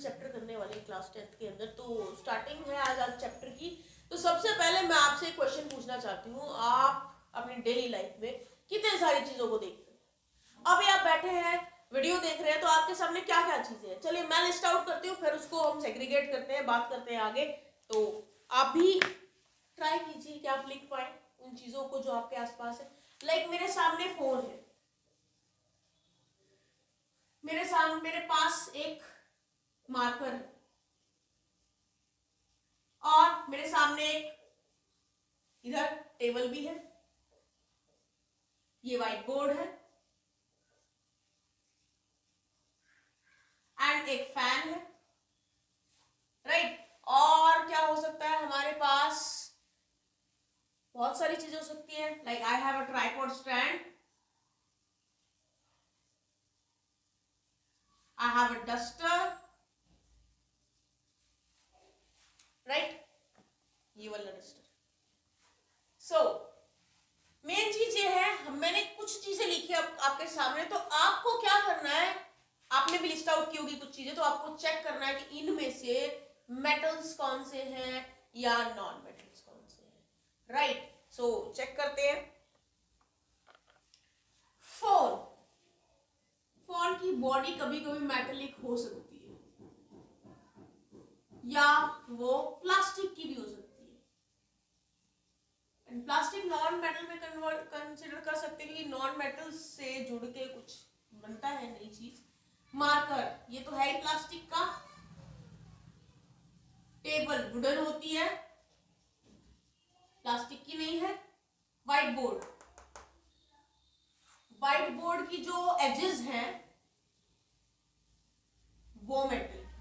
Metals chapter करने वाले class 10th के अंदर। तो स्टार्टिंग है आज चैप्टर की। तो सबसे पहले मैं आपसे एक क्वेश्चन पूछना चाहती हूँ, आप अपनी डेली लाइफ में कितने सारी चीजों को देखते हैं? अभी आप बैठे हैं, वीडियो देख रहे हैं, तो आपके सामने क्या क्या चीजें हैं? चलिए मैं लिस्ट आउट करती हूँ, फिर उसको हम सेग्रीगेट करते हैं, बात करते हैं आगे। तो आप भी ट्राई कीजिए कि आप लिख पाए उन चीजों को जो आपके आसपास है। लाइक मेरे सामने फोन है, मेरे पास एक मार्कर है, और मेरे सामने एक इधर टेबल भी है, ये व्हाइट बोर्ड है, एंड एक फैन है, राइट। और क्या हो सकता है हमारे पास? बहुत सारी चीजें हो सकती है। Like I have a tripod stand, I have a duster, right? ये वाला डस्टर। सो मेन चीज ये है, मैंने कुछ चीजें लिखी आपके सामने, तो आपको क्या करना है, आपने भी लिस्ट आउट की होगी कुछ चीजें, तो आपको चेक करना है कि इनमें से मेटल्स कौन से हैं या नॉन मेटल्स कौन से हैं, राइट। सो चेक करते हैं। फोन की बॉडी कभी कभी मेटेलिक हो सकती है, या वो प्लास्टिक की भी हो सकती है। प्लास्टिक नॉन मेटल में कंसिडर कर सकते हैं कि नॉन मेटल से जुड़ के कुछ बनता है नई चीज। मार्कर, ये तो है ही प्लास्टिक का। टेबल वुडन होती है, प्लास्टिक की नहीं है। व्हाइट बोर्ड की जो एजेस हैं वो मेटल की।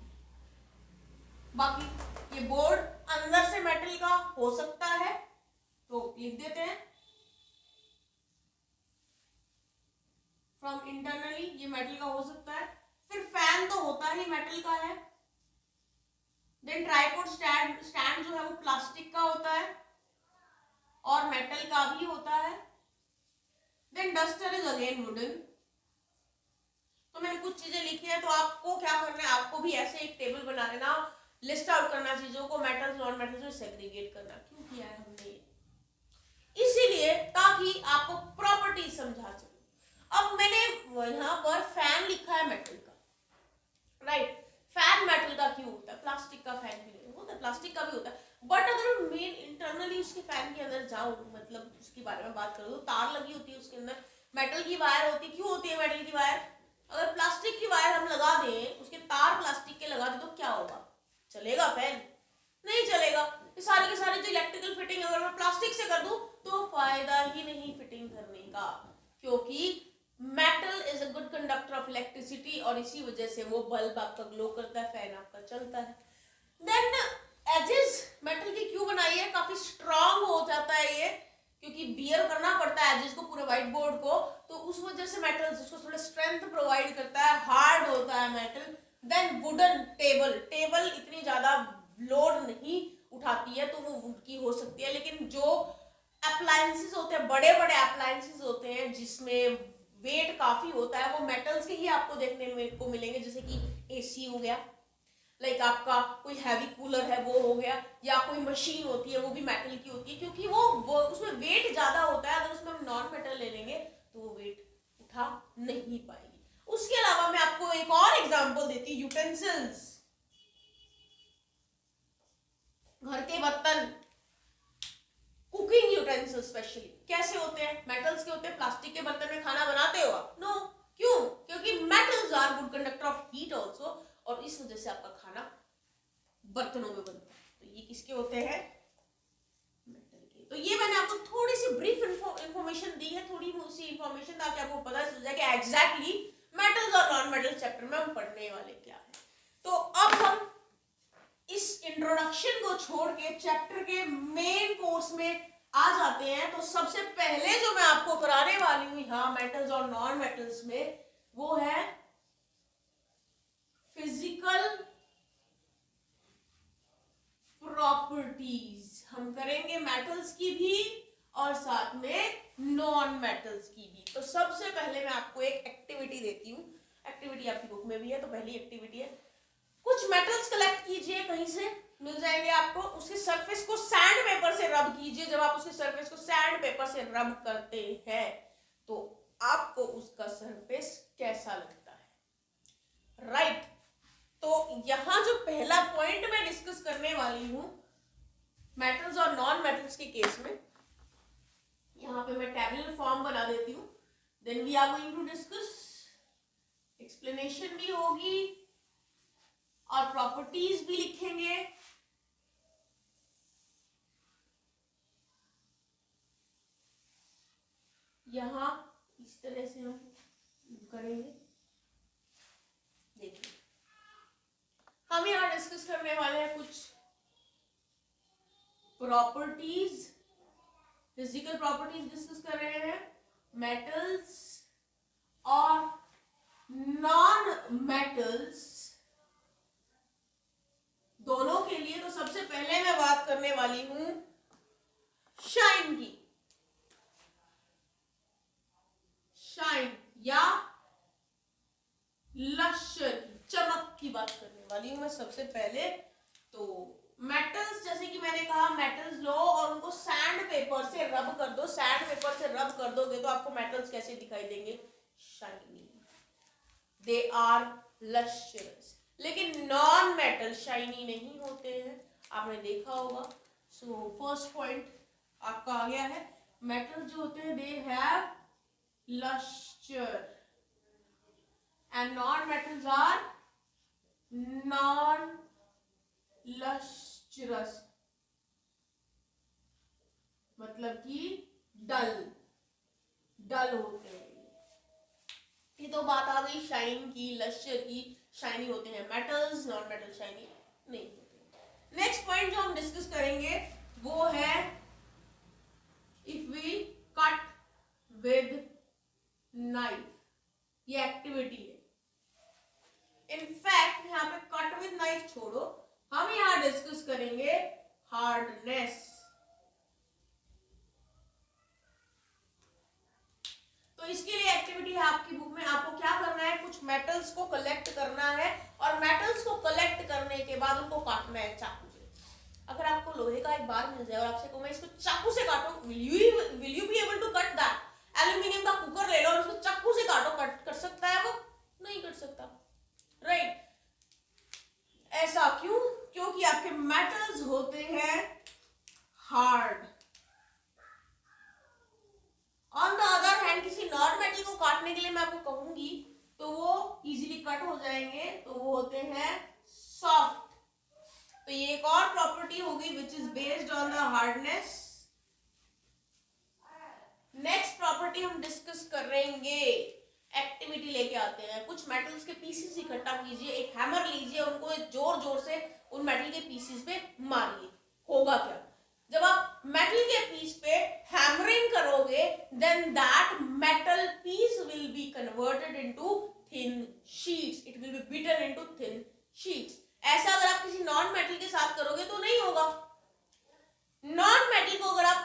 बाकी ये बोर्ड अंदर से मेटल का हो सकता है, तो लिख देते हैं फ्रॉम इंटरनली, ये मेटल का हो सकता है। फिर फैन तो होता ही मेटल का है। देन ट्राइपॉड स्टैंड जो है वो प्लास्टिक का होता है और मेटल का भी होता है। Then duster is again wooden. तो मैंने कुछ चीजें लिखी है, तो आपको क्या करना है, आपको भी ऐसे एक टेबल बना लेना, लिस्ट आउट करना चीजों को, मेटल्स नॉन मेटल्स में सेग्रीगेट करना। क्यों किया है हमने? इसीलिए ताकि आपको प्रॉपर्टीज समझा सके। अब मैंने यहाँ पर फैन लिखा है मेटल का, राइट। फैन मेटल का क्यों होता है? प्लास्टिक का फैन भी नहीं होता, प्लास्टिक का भी होता है। बट अगर मेन इंटरनली उसके फैन के अंदर जाओ, मतलब उसके बारे में बात करो, तो तार लगी होती है उसके अंदर, मेटल की वायर होती है। क्यों होती है मेटल की वायर? अगर प्लास्टिक की वायर हम लगा दें, उसके तार प्लास्टिक के लगा दें, तो क्या होगा? चलेगा फैन? नहीं चलेगा। ये सारे के सारे जो इलेक्ट्रिकल फिटिंग अगर मैं प्लास्टिक से कर दूं, तो फायदा ही नहीं फिटिंग करने का, क्योंकि metal is a good conductor of electricity, और इसी वजह से वो बल्ब आपका ग्लो करता है, फैन आपका चलता है। देन एजेस मेटल की क्यों बनाई है? काफी स्ट्रांग हो जाता है ये, क्योंकि बियर करना पड़ता है एजेस को, पूरे व्हाइट बोर्ड को, तो उस वजह से मेटल उसको थोड़ा स्ट्रेंथ प्रोवाइड करता है, हार्ड होता है मेटल। देन वुडन टेबल इतनी ज्यादा लोड नहीं उठाती है, तो वो वुड की हो सकती है। लेकिन जो अप्लायंसेस होते हैं, बड़े बड़े अप्लायंसेस होते हैं जिसमें वेट काफी होता है, वो मेटल्स के ही आपको देखने को मिलेंगे। जैसे कि एसी हो गया, लाइक आपका कोई हैवी कूलर है वो हो गया, या कोई मशीन होती है वो भी मेटल की होती है, क्योंकि वो उसमें वेट ज्यादा होता है। अगर उसमें हम नॉन मेटल ले लेंगे तो वो वेट उठा नहीं पाएगी। उसके अलावा मैं आपको एक और एग्जांपल देती हूँ, यूटेंसिल्स, घर के बर्तन, कुकिंग यूटेंसिल्स स्पेशली कैसे होते हैं? मेटल्स के होते हैं। प्लास्टिक के बर्तन में खाना बनाते हो आप? नो। क्यों? क्योंकि metals are good conductor of heat also, और इस वजह से आपका खाना बर्तनों में बनता है। तो ये किसके होते हैं? मेटल के। तो ये मैंने आपको थोड़ी सी ब्रीफ इंफॉर्मेशन दी है, थोड़ी सी इंफॉर्मेशन, ताकि आपको पता चल जाए कि एग्जैक्टली मेटल्स और नॉन मेटल चैप्टर में हम पढ़ने वाले क्या है। तो अब हम इस इंट्रोडक्शन को छोड़ के चैप्टर के मेन कोर्स में आ जाते हैं। तो सबसे पहले जो मैं आपको कराने वाली हूं यहाँ मेटल्स और नॉन मेटल्स में, वो है फिजिकल प्रॉपर्टीज। हम करेंगे मेटल्स की भी और साथ में नॉन मेटल्स की भी। तो सबसे पहले मैं आपको एक एक्टिविटी देती हूँ, एक्टिविटी आपकी बुक में भी है। तो पहली एक्टिविटी है, कुछ मेटल्स कलेक्ट कीजिए, कहीं से मिल जाएंगे आपको, उसके सरफेस को सैंड पेपर से रब कीजिए। जब आप उसके सरफेस को सैंड पेपर से रब करते हैं तो आपको उसका सरफेस कैसा लगता है, राइट। तो यहां जो पहला पॉइंट मैं डिस्कस करने वाली हूं मेटल्स और नॉन मेटल्स के केस में, यहां पे मैं टेबुलर फॉर्म बना देती हूं, then we are going to discuss, explanation भी होगी और प्रॉपर्टीज भी लिखेंगे। यहां इस तरह से हम करेंगे। देखिए हम यहां डिस्कस करने वाले हैं कुछ प्रॉपर्टीज, फिजिकल प्रॉपर्टीज डिस्कस कर रहे हैं मेटल्स और नॉन मेटल्स दोनों के लिए। तो सबसे पहले मैं बात करने वाली हूं शाइन की, शाइन या लश्यर की, चमक की बात करने वाली हूं मैं सबसे पहले। तो मेटल्स, जैसे कि मैंने कहा मेटल्स लो और उनको सैंड पेपर से रब कर दो, सैंड पेपर से रब कर दोगे तो आपको मेटल्स कैसे दिखाई देंगे, शाइनी, दे आर लश्यरस। लेकिन नॉन मेटल शाइनी नहीं होते हैं, आपने देखा होगा। सो फर्स्ट पॉइंट आपका आ गया है, मेटल्स जो होते हैं they have luster and non-metals are non-lustrous, मतलब कि डल होते हैं। ये तो बात आ गई शाइन की, लश्यर की, शाइनी होते हैं मेटल्स, नॉन मेटल शाइनी नहीं होते। नेक्स्ट पॉइंट जो हम डिस्कस करेंगे वो है if we cut with knife, ये एक्टिविटी है। इनफैक्ट यहाँ पे कट विद नाइफ छोड़ो, हम यहाँ डिस्कस करेंगे हार्डनेस। तो इसके लिए एक्टिविटी है आपकी बुक में, आपको क्या करना है, कुछ मेटल्स को कलेक्ट करना है और मेटल्स को कलेक्ट करने के बाद उनको काटना है चाकू से। अगर आपको लोहे का एक बार मिल जाए और आपसे कहूं मैं इसको चाकू से काटो, will you be able to cut that? Aluminium का कुकर ले लो और उसको चाकू से काटो, कट कर सकता है वो? नहीं कर सकता, राइट। ऐसा क्यों? क्योंकि आपके मेटल्स होते हैं hard. On the other hand किसी नॉन मेटल को काटने के लिए मैं आपको कहूंगी तो वो इजीली कट हो जाएंगे, तो वो होते हैं सॉफ्ट। तो ये एक और प्रॉपर्टी होगी which is based on the hardness. Next property हम डिस्कस करेंगे, एक्टिविटी लेके आते हैं। कुछ मेटल्स के पीसेस इकट्ठा कीजिए, एक हैमर लीजिए, उनको जोर जोर से उन मेटल के पीसेस पे मारिए। होगा क्या, जब आप मेटल के पीस पे हैमरिंग करोगे then that metal piece will be converted into thin sheets, it will be beaten into thin sheets. ऐसा अगर आप किसी नॉन मेटल के साथ करोगे तो नहीं होगा। नॉन मेटल को अगर आप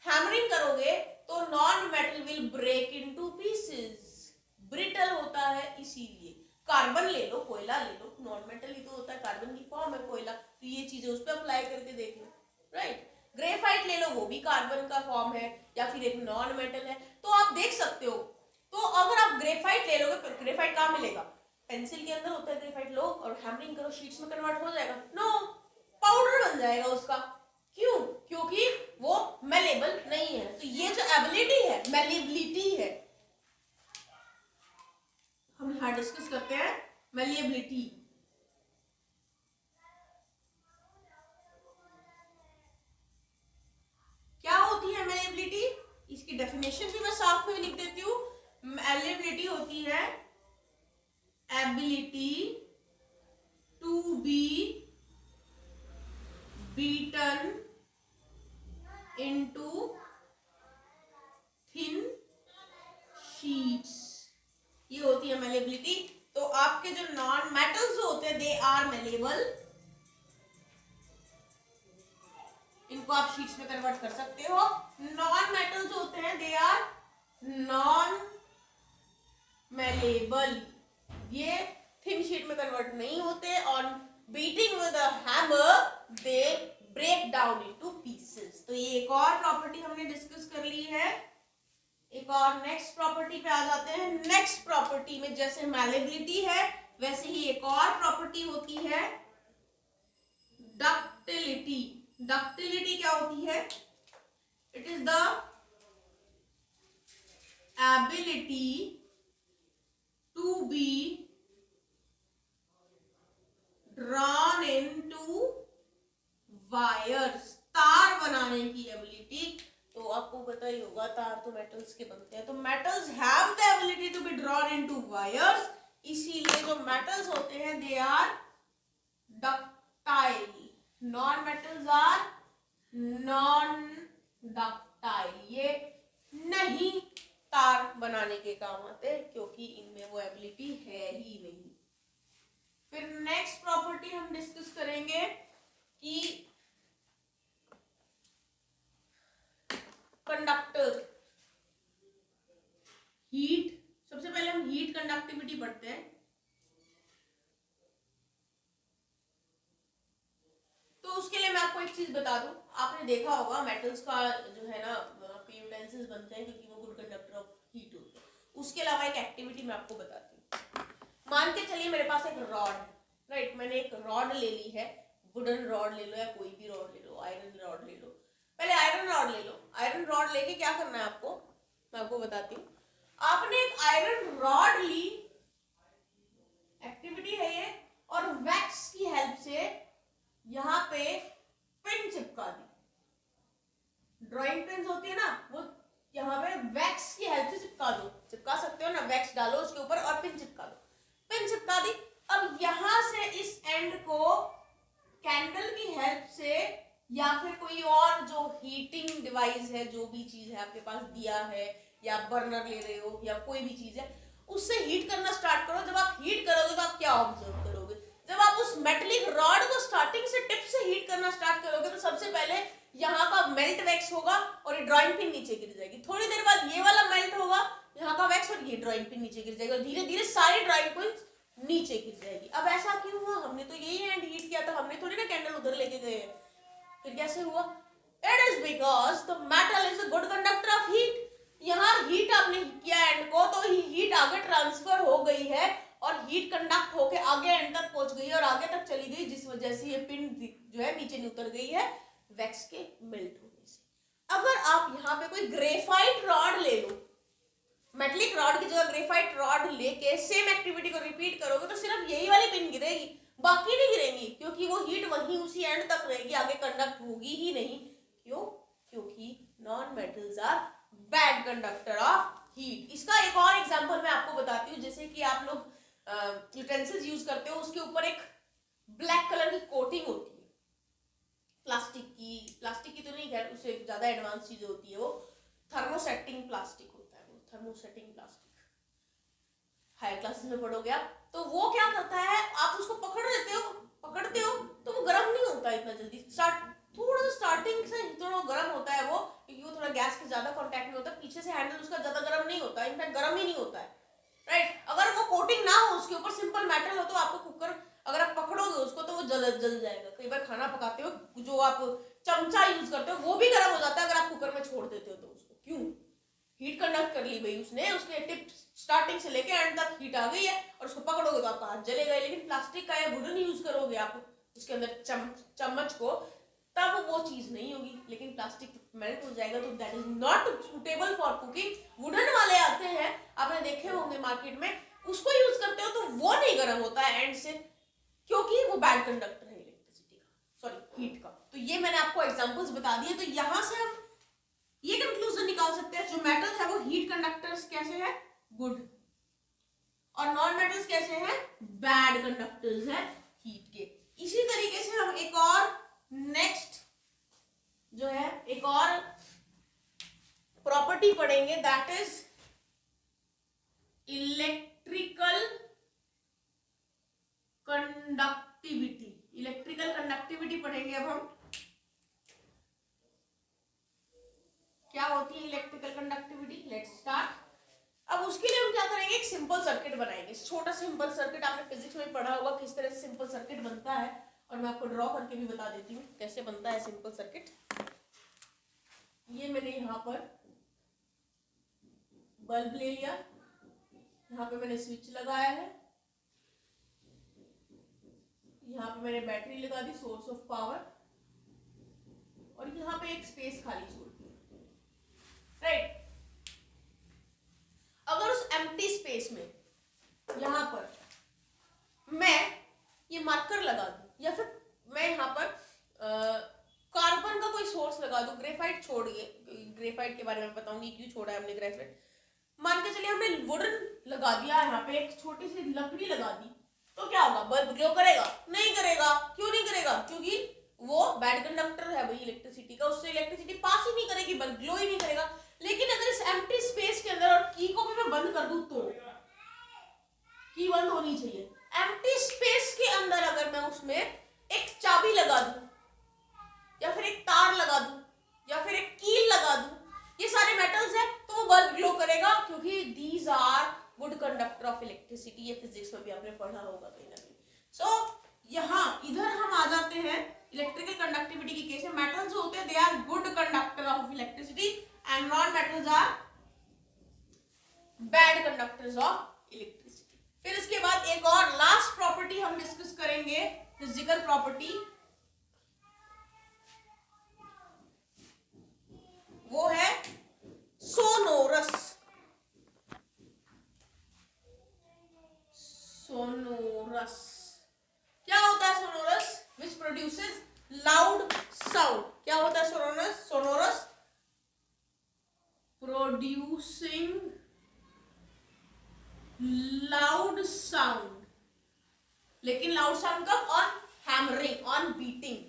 हैमरिंग करोगे तो non metal will break into pieces, brittle होता है इसीलिए। कार्बन ले लो, कोयला ले लो, नॉन मेटल ही तो होता है, कार्बन की फॉर्म है कोयला, तो ये चीजें उस पर अप्लाई करके देख लो, राइट। ग्रेफाइट ले लो, वो भी कार्बन का फॉर्म है या फिर एक नॉन मेटल है, तो आप देख सकते हो। तो अगर आप ग्रेफाइट ले लोगे, ग्रेफाइट कहाँ मिलेगा, पेंसिल के अंदर होता है ग्रेफाइट, लो और हैमरिंग करो, शीट्स में कन्वर्ट हो जाएगा? नो, पाउडर बन जाएगा उसका। क्यों? क्योंकि वो मेलेबल नहीं है। तो ये जो एबिलिटी है, मेलेबिलिटी है, हम यहां डिस्कस करते हैं मेलेबिलिटी। क्या होती है मेलेबिलिटी? इसकी डेफिनेशन भी मैं साथ में लिख देती हूँ। मेलेबिलिटी होती है ability to be beaten into thin sheets, ये होती है मेलेबिलिटी। तो आपके जो नॉन मेटल्स होते हैं दे आर मेलेबल, इनको आप शीट्स में कन्वर्ट कर सकते हो। नॉन मेटल्स होते हैं दे आर नॉन मेलेबल, ये थिन शीट में कन्वर्ट नहीं होते, और beating with a hammer they break down into pieces. तो ये एक और प्रॉपर्टी हमने डिस्कस कर ली है। एक और नेक्स्ट प्रॉपर्टी पे आ जाते हैं। नेक्स्ट प्रॉपर्टी में जैसे मैलेबिलिटी है वैसे ही एक और प्रॉपर्टी होती है डक्टिलिटी। डक्टिलिटी क्या होती है? It is the ability to be drawn into wires. तार बनाने की एबिलिटी। तो आपको पता ही होगा तार तो मेटल्स के बनते हैं, तो metals have the ability to be drawn into wires. इसीलिए जो मेटल्स होते हैं they are ductile, non metals are non ductile. ये नहीं तार बनाने के काम आते क्योंकि इनमें वो एबिलिटी है ही नहीं। फिर नेक्स्ट प्रॉपर्टी हम डिस्कस करेंगे कि कंडक्टर हीट। सबसे पहले हम हीट कंडक्टिविटी पढ़ते हैं। तो उसके लिए मैं आपको एक चीज बता दूं, आपने देखा होगा मेटल्स का जो है ना यूटेंसिल्स बनते हैं क्योंकि वो गुड कंडक्टर ऑफ हीट होते हैं। उसके अलावा एक एक्टिविटी मैं आपको बताती हूँ। मान के चलिए मेरे पास एक रॉड है, राइट। मैंने एक रॉड ले ली है, वुडन रॉड ले लो या कोई भी रॉड ले लो, आयरन रॉड ले लो। पहले आयरन रॉड ले लो। आयरन रॉड लेके क्या करना है आपको, मैं आपको बताती हूँ। आपने एक आयरन रॉड ली, एक्टिविटी है ये, और वैक्स की हेल्प से यहाँ पे पिन चिपका दी। ड्राइंग पिन होती है ना, वो यहाँ पे वैक्स की हेल्प से चिपका दो। चिपका सकते हो ना, वैक्स डालो उसके ऊपर और पिन चिपका दो। पिन चिपका दी। अब यहां से इस एंड को कैंडल की हेल्प से या फिर कोई और जो हीटिंग डिवाइस है, जो भी चीज है आपके पास, दिया है या बर्नर ले रहे हो या कोई भी चीज है, उससे हीट करना स्टार्ट करो। जब आप हीट करोगे तो आप क्या ऑब्जर्व करोगे? जब आप उस मेटलिक रॉड को स्टार्टिंग से टिप से हीट करना स्टार्ट करोगे तो सबसे पहले यहाँ का मेल्ट वैक्स होगा और ये ड्राइंग पिन नीचे गिर जाएगी। थोड़ी देर बाद ये वाला मेल्ट होगा, यहाँ का वैक्स, और ये ड्राइंग पिन नीचे गिर जाएगी और धीरे धीरे सारी ड्राइंग पिन नीचे गिर जाएगी। अब ऐसा क्यों हुआ? हमने तो यही हैंड हीट किया था, हमने थोड़ी ना कैंडल उधर लेके गए हैं। फिर कैसे हुआ? It is because the metal is a good conductor of heat. यहाँ हीट आपने किया एंड को, तो हीट आगे ट्रांसफर हो गई है और हीट कंडक्ट होके आगे एंड तक पहुंच गई है और आगे तक चली गई, जिस वजह से ये पिन जो है नीचे नहीं उतर गई है वैक्स के मेल्ट होने से। अगर आप यहाँ पे कोई ग्रेफाइट रॉड ले लो, मेटलिक रॉड की जगह ग्रेफाइट रॉड लेके सेम एक्टिविटी को रिपीट करोगे तो सिर्फ यही वाली पिन गिरेगी, बाकी नहीं गिरेंगी, क्योंकि वो हीट वहीं उसी एंड तक रहेगी, आगे कंडक्ट होगी ही नहीं। क्यों? क्योंकि non metals are bad conductor of heat. इसका एक और एग्जांपल मैं आपको बताती हूँ। जैसे कि आप लोग यूटेंसिल्स यूज करते हो, उसके ऊपर एक ब्लैक कलर की कोटिंग होती है प्लास्टिक की तो नहीं, खैर उससे ज्यादा एडवांस चीज होती है, वो थर्मोसेटिंग प्लास्टिक होता है। वो थर्मोसेटिंग प्लास्टिक हायर क्लासेस में पढ़ोगे आप। तो वो क्या करता है, आप उसको पकड़ते हो तो वो गर्म नहीं होता इतना जल्दी। थोड़ा सा स्टार्टिंग से थोड़ा गर्म होता है वो, क्योंकि वो थोड़ा गैस के ज्यादा कांटेक्ट में होता है। पीछे से हैंडल उसका ज्यादा गर्म नहीं होता, इनफैक्ट गर्म ही नहीं होता है, राइट। अगर वो कोटिंग ना हो, उसके ऊपर सिंपल मेटल हो, तो आपको कुकर अगर आप पकड़ोगे उसको तो वो जल जाएगा। कई बार खाना पकाते हो, जो आप चमचा यूज करते हो वो भी गर्म हो जाता है अगर आप कुकर में छोड़ देते हो तो उसको। क्यों? हीट कंडक्ट कर ली भाई उसने, उसके टिप स्टार्टिंग से लेके एंड तक हीट आ गई है, और उसको पकड़ोगे तो आपका हाथ जलेगा। लेकिन प्लास्टिक का या वुडन यूज करोगे आप उसके अंदर चम्मच को, तब वो चीज नहीं होगी। लेकिन प्लास्टिक मेल्ट हो जाएगा, तो that is not suitable for cooking. Wooden वाले आते हैं, आपने देखे होंगे मार्केट में, उसको यूज करते हो तो वो नहीं गर्म होता है एंड से, क्योंकि वो बैड कंडक्टर है इलेक्ट्रिसिटी का, सॉरी हीट का। तो ये मैंने आपको एग्जांपल्स बता दिए। तो यहां से हम ये कंक्लूजन निकाल सकते हैं, जो मेटल है वो हीट कंडक्टर्स कैसे है, गुड, और नॉन मेटल्स कैसे हैं, बैड कंडक्टर्स है हीट के। इसी तरीके से हम एक और नेक्स्ट जो है एक और प्रॉपर्टी पढ़ेंगे, that is electrical conductivity. Electrical conductivity पढ़ेंगे अब हम। क्या होती है इलेक्ट्रिकल कंडक्टिविटी? Let's start. अब उसके लिए हम क्या करेंगे, एक सिंपल सर्किट बनाएंगे। छोटा सिंपल सर्किट आपने फिजिक्स में पढ़ा होगा किस तरह से सिंपल सर्किट बनता है, और मैं आपको ड्रॉ करके भी बता देती हूँ कैसे बनता है सिंपल सर्किट। ये मैंने यहाँ पर बल्ब ले लिया, यहाँ पे मैंने स्विच लगाया है, यहाँ पे मैंने बैटरी लगा दी, सोर्स ऑफ पावर, और यहाँ पे एक स्पेस खाली छोड़ दी, राइट। अगर उस एम्प्टी स्पेस में यहाँ पर मैं ये मार्कर लगा दूं, या फिर मैं यहाँ पर कार्बन का कोई सोर्स लगा दूं, ग्रेफाइट छोड़िए, ग्रेफाइट के बारे में बताऊंगी क्यों छोड़ा है हमने ग्रेफाइट। मान के चलिए हमने वुडन लगा दिया, यहाँ पे एक छोटी सी लकड़ी लगा दी, तो क्या होगा? बल्ब ग्लो करेगा? नहीं करेगा। क्यों नहीं करेगा? क्योंकि वो बैड कंडक्टर है भाई इलेक्ट्रिसिटी का, उससे इलेक्ट्रिसिटी पास ही नहीं करेगी, बल्ब ग्लो ही नहीं करेगा। लेकिन अगर इस एम्प्टी स्पेस के अंदर, और की को भी मैं बंद कर दूं, तो की बंद होनी चाहिए। एम्प्टी स्पेस के अंदर अगर मैं उसमें एक चाबी लगा दूं, या फिर एक तार लगा दूं, या फिर एक कील लगा दूं, ये सारे मेटल्स हैं, तो वो बल्ब ग्लो करेगा, क्योंकि these are good conductor of electricity. ये फिजिक्स में भी आपने पढ़ा होगा कहीं ना कहीं। सो यहाँ इधर हम आ जाते हैं इलेक्ट्रिकल कंडक्टिविटी की केस में। मेटल्स जो होते हैं they are good conductor of electricity, and non metals are bad conductors of electricity. फिर इसके बाद एक और लास्ट प्रॉपर्टी हम डिस्कस करेंगे, फिजिकल प्रॉपर्टी, वो है सोनोरस। सोनोरस क्या होता है? Sonorous which produces loud sound. क्या होता है sonorous? Sonorous producing loud sound. लेकिन लाउड साउंड कब? On hammering, on beating.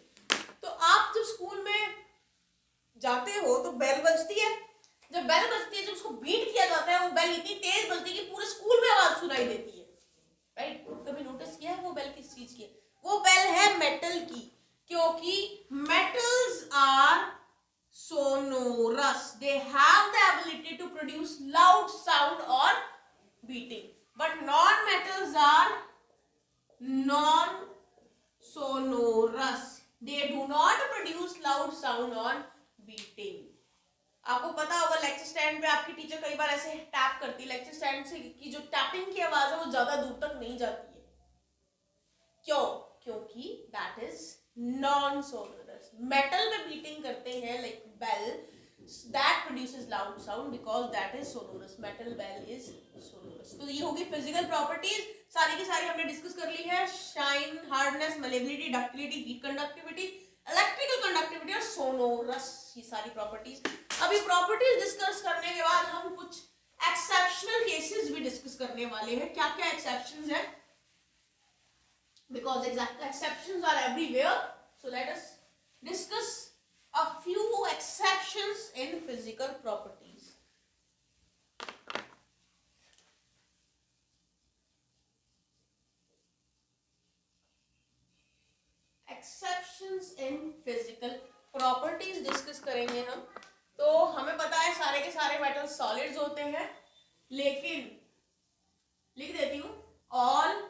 तो आप जब स्कूल में जाते हो तो बेल बजती है, जब बेल बजती है, जब उसको बीट किया जाता है, वो बेल इतनी तेज बजती है कि पूरे स्कूल में आवाज सुनाई देती है, राइट। कभी नोटिस किया है वो बेल किस चीज की है? वो बेल है मेटल की, क्योंकि metals are sonorous, they have the ability to produce loud sound or beating, but non-metals are non-sonorous, they do not produce loud sound or beating. आपको पता होगा लेक्चर स्टैंड पे आपकी टीचर कई बार ऐसे टैप करती है, लेक्चर स्टैंड से की जो टैपिंग की आवाज है वो ज्यादा दूर तक नहीं जाती है। क्यों? क्योंकि that is non sonorous. Metal में बीटिंग करते हैं like bell, that produces loud sound because that is sonorous. Metal bell is sonorous. तो ये होगी फिजिकल प्रॉपर्टीज, सारी की सारी हमने डिस्कस कर ली है। Shine, hardness, malleability, ductility, heat conductivity, electrical conductivity और सोनोरस, ये सारी प्रॉपर्टीज। अभी प्रॉपर्टीज डिस्कस करने के बाद हम कुछ एक्सेप्शनल केसेस भी डिस्कस करने वाले हैं। क्या क्या एक्सेप्शंस है? Because exceptions are everywhere, so let us discuss a few exceptions in physical properties. Exceptions in physical properties discuss करेंगे हम। तो हमें पता है सारे के सारे मेटल सॉलिड्स होते हैं, लेकिन लिख देती हूँ, all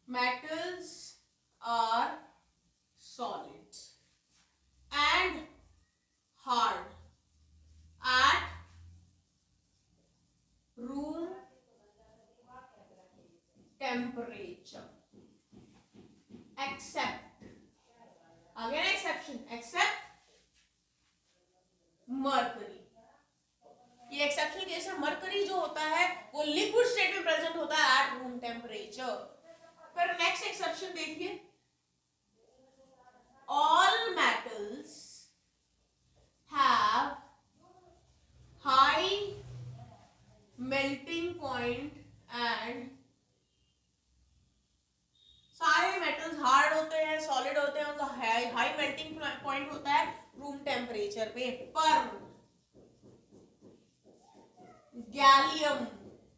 metals are solid and hard at room temperature except, again exception, except mercury। ये एक्सेप्शनल केस है। मरकरी जो होता है वो लिक्विड स्टेट में प्रेजेंट होता है एट रूम टेम्परेचर। फिर नेक्स्ट एक्सेप्शन देखिए, all metals have high melting point and, सारे मेटल्स हार्ड होते हैं, सॉलिड होते हैं, उनका हाई मेल्टिंग पॉइंट होता है रूम टेम्परेचर पे। पर गैलियम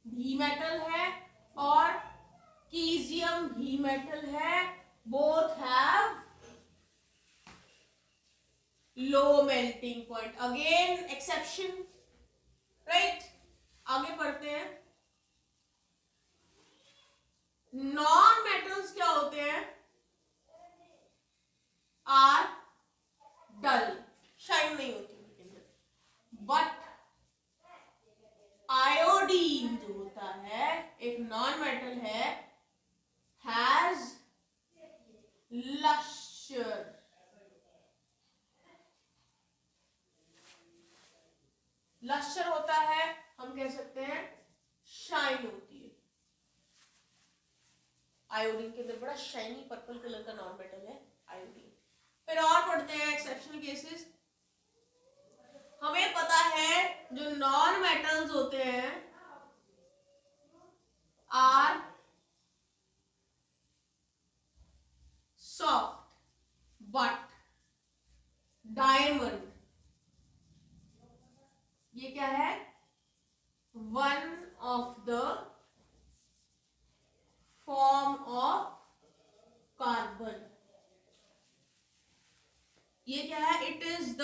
भी मेटल है और कीजियम भी मेटल है, both have low melting point. Again exception, right. आगे पढ़ते हैं। नॉन मेटल है हैज लस्टर, लस्टर होता है, हम कह सकते हैं शाइन होती है। आयोडीन के अंदर बड़ा शाइनी पर्पल कलर का नॉन मेटल है आयोडीन। फिर और पढ़ते हैं एक्सेप्शनल केसेस। हमें पता है जो नॉन मेटल्स होते हैं आर सॉफ्ट बट डायमंड, ये क्या है, one of the form of carbon. ये क्या है, it is the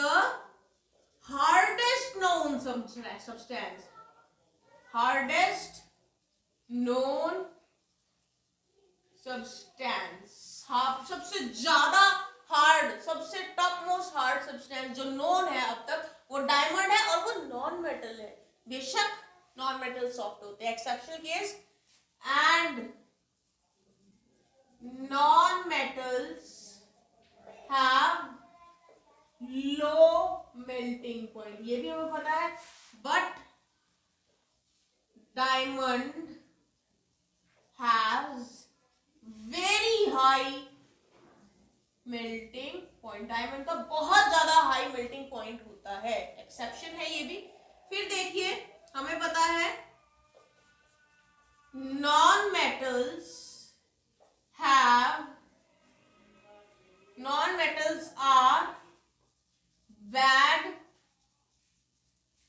hardest known substance, hardest known substance, सबसे ज्यादा हार्ड, सबसे टॉप मोस्ट हार्ड सब्सटेंस जो नोन है अब तक वो डायमंड है, और वो नॉन मेटल है। बेशक नॉन मेटल सॉफ्ट होते हैं। Exceptional case, and non metals have low melting point, ये भी हमें पता है, but diamond has very high melting point, diamond का बहुत ज्यादा हाई मेल्टिंग पॉइंट होता है। एक्सेप्शन है ये भी। फिर देखिए हमें पता है non metals are bad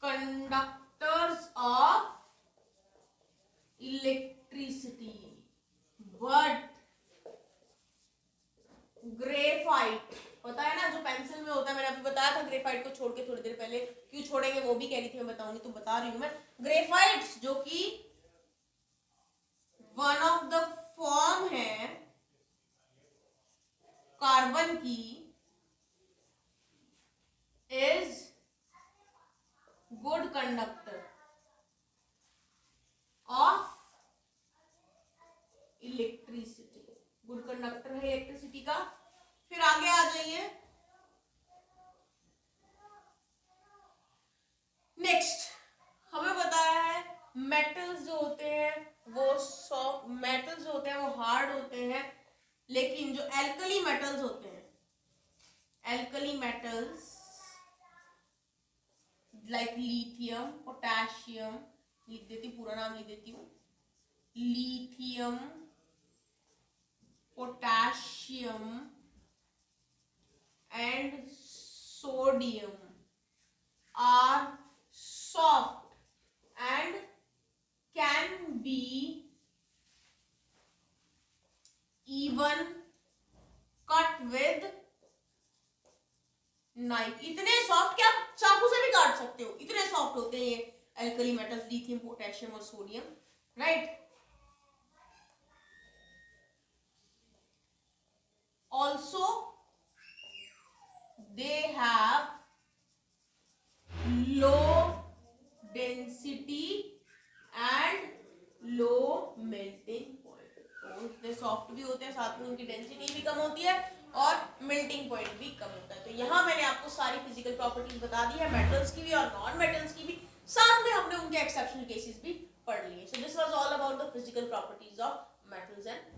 conductors of electricity, but graphite, पता है ना जो पेंसिल में होता है, मैंने अभी बताया था ग्रेफाइट को छोड़ के थोड़ी देर पहले, क्यों छोड़ेंगे वो भी कह रही थी मैं बताऊंगी, तो बता रही हूं मैं। ग्रेफाइट्स जो कि वन ऑफ द फॉर्म है कार्बन की, is good conductor of electricity, good conductor है इलेक्ट्रिसिटी का। फिर आगे आ जाइए, नेक्स्ट हमें बताया है मेटल्स जो होते हैं वो सॉफ्ट, मेटल्स जो होते हैं वो हार्ड होते हैं, लेकिन जो एल्कली मेटल्स होते हैं, alkali metals like lithium, potassium, लिख देती पूरा नाम लिख देती हूँ, lithium, potassium and sodium are soft and can be even cut with knife, इतने सॉफ्ट कि आप चाकू से भी काट सकते हो, इतने सॉफ्ट होते हैं ये एल्कली मेटल्स, लिथियम, पोटेशियम और sodium, right. Also they have low density and low melting point, तो इतने सॉफ्ट भी होते हैं, साथ में उनकी डेंसिटी भी कम होती है और मेल्टिंग पॉइंट भी कम होता है। तो यहाँ मैंने आपको सारी फिजिकल प्रॉपर्टीज बता दी है, मेटल्स की भी और नॉन मेटल्स की भी, साथ में हमने उनके एक्सेप्शनल केसेस भी पढ़ लिए। So this was all about the physical properties of metals and